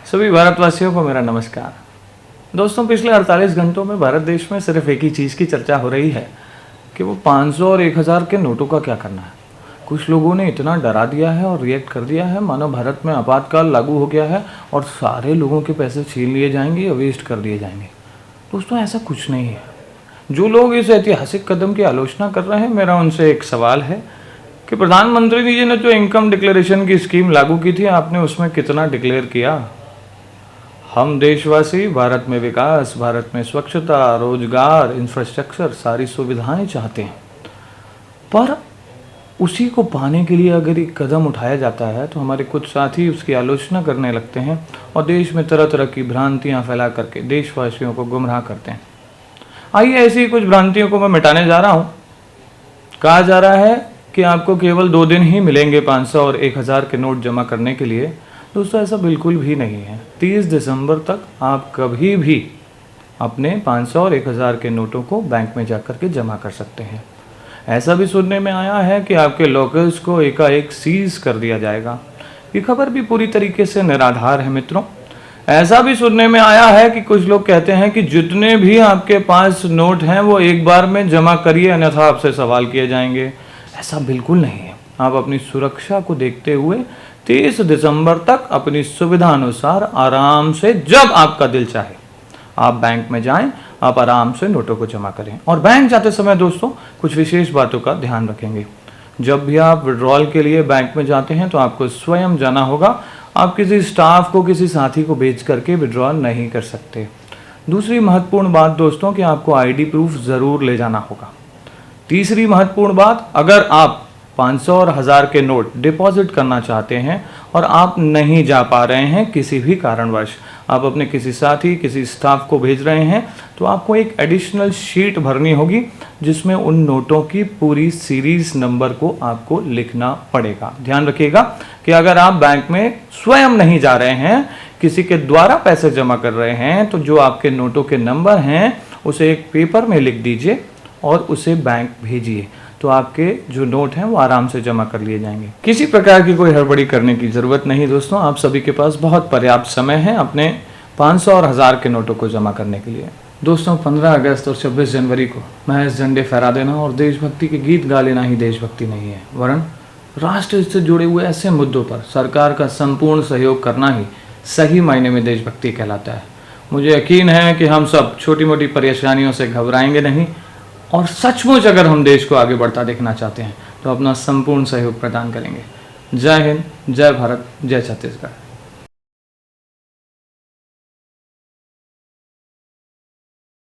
सभी भारतवासियों को मेरा नमस्कार। दोस्तों, पिछले 48 घंटों में भारत देश में सिर्फ एक ही चीज़ की चर्चा हो रही है कि वो 500 और 1000 के नोटों का क्या करना है। कुछ लोगों ने इतना डरा दिया है और रिएक्ट कर दिया है मानो भारत में आपातकाल लागू हो गया है और सारे लोगों के पैसे छीन लिए जाएंगे या वेस्ट कर दिए जाएंगे। दोस्तों, ऐसा कुछ नहीं है। जो लोग इस ऐतिहासिक कदम की आलोचना कर रहे हैं, मेरा उनसे एक सवाल है कि प्रधानमंत्री जी ने जो इनकम डिक्लेरेशन की स्कीम लागू की थी, आपने उसमें कितना डिक्लेयर किया? हम देशवासी भारत में विकास, भारत में स्वच्छता, रोजगार, इंफ्रास्ट्रक्चर, सारी सुविधाएं चाहते हैं, पर उसी को पाने के लिए अगर एक कदम उठाया जाता है तो हमारे कुछ साथी उसकी आलोचना करने लगते हैं और देश में तरह तरह की भ्रांतियां फैला करके देशवासियों को गुमराह करते हैं। आइए, ऐसी कुछ भ्रांतियों को मैं मिटाने जा रहा हूँ। कहा जा रहा है कि आपको केवल 2 दिन ही मिलेंगे 500 और 1000 के नोट जमा करने के लिए। दोस्तों, ऐसा बिल्कुल भी नहीं है। 30 दिसंबर तक आप कभी भी अपने 500 और 1000 के नोटों को बैंक में जाकर के जमा कर सकते हैं। ऐसा भी सुनने में आया है कि आपके लॉकर्स को एकाएक सीज कर दिया जाएगा। ये खबर भी पूरी तरीके से निराधार है मित्रों। ऐसा भी सुनने में आया है कि कुछ लोग कहते हैं कि जितने भी आपके पास नोट हैं वो एक बार में जमा करिए, अन्यथा आपसे सवाल किए जाएंगे। ऐसा बिल्कुल नहीं है। आप अपनी सुरक्षा को देखते हुए 30 दिसंबर तक अपनी सुविधा अनुसार आराम से, जब आपका दिल चाहे, आप बैंक में जाएं, आप आराम से नोटों को जमा करें। और बैंक जाते समय दोस्तों कुछ विशेष बातों का ध्यान रखेंगे। जब भी आप विड्रॉल के लिए बैंक में जाते हैं तो आपको स्वयं जाना होगा। आप किसी स्टाफ को, किसी साथी को भेज करके विड्रॉल नहीं कर सकते। दूसरी महत्वपूर्ण बात दोस्तों कि आपको आईडी प्रूफ ज़रूर ले जाना होगा। तीसरी महत्वपूर्ण बात, अगर आप 500 और 1000 के नोट डिपॉजिट करना चाहते हैं और आप नहीं जा पा रहे हैं किसी भी कारणवश, आप अपने किसी साथी, किसी स्टाफ को भेज रहे हैं, तो आपको एक एडिशनल शीट भरनी होगी जिसमें उन नोटों की पूरी सीरीज नंबर को आपको लिखना पड़ेगा। ध्यान रखिएगा कि अगर आप बैंक में स्वयं नहीं जा रहे हैं, किसी के द्वारा पैसे जमा कर रहे हैं, तो जो आपके नोटों के नंबर हैं उसे एक पेपर में लिख दीजिए और उसे बैंक भेजिए, तो आपके जो नोट हैं वो आराम से जमा कर लिए जाएंगे। किसी प्रकार की कोई हड़बड़ी करने की ज़रूरत नहीं दोस्तों। आप सभी के पास बहुत पर्याप्त समय है अपने 500 और 1000 के नोटों को जमा करने के लिए। दोस्तों, 15 अगस्त और 26 जनवरी को महज झंडे फहरा देना और देशभक्ति के गीत गा लेना ही देशभक्ति नहीं है, वरन राष्ट्र से जुड़े हुए ऐसे मुद्दों पर सरकार का संपूर्ण सहयोग करना ही सही मायने में देशभक्ति कहलाता है। मुझे यकीन है कि हम सब छोटी मोटी परेशानियों से घबराएंगे नहीं और सचमुच अगर हम देश को आगे बढ़ता देखना चाहते हैं तो अपना संपूर्ण सहयोग प्रदान करेंगे। जय हिंद, जय भारत, जय छत्तीसगढ़।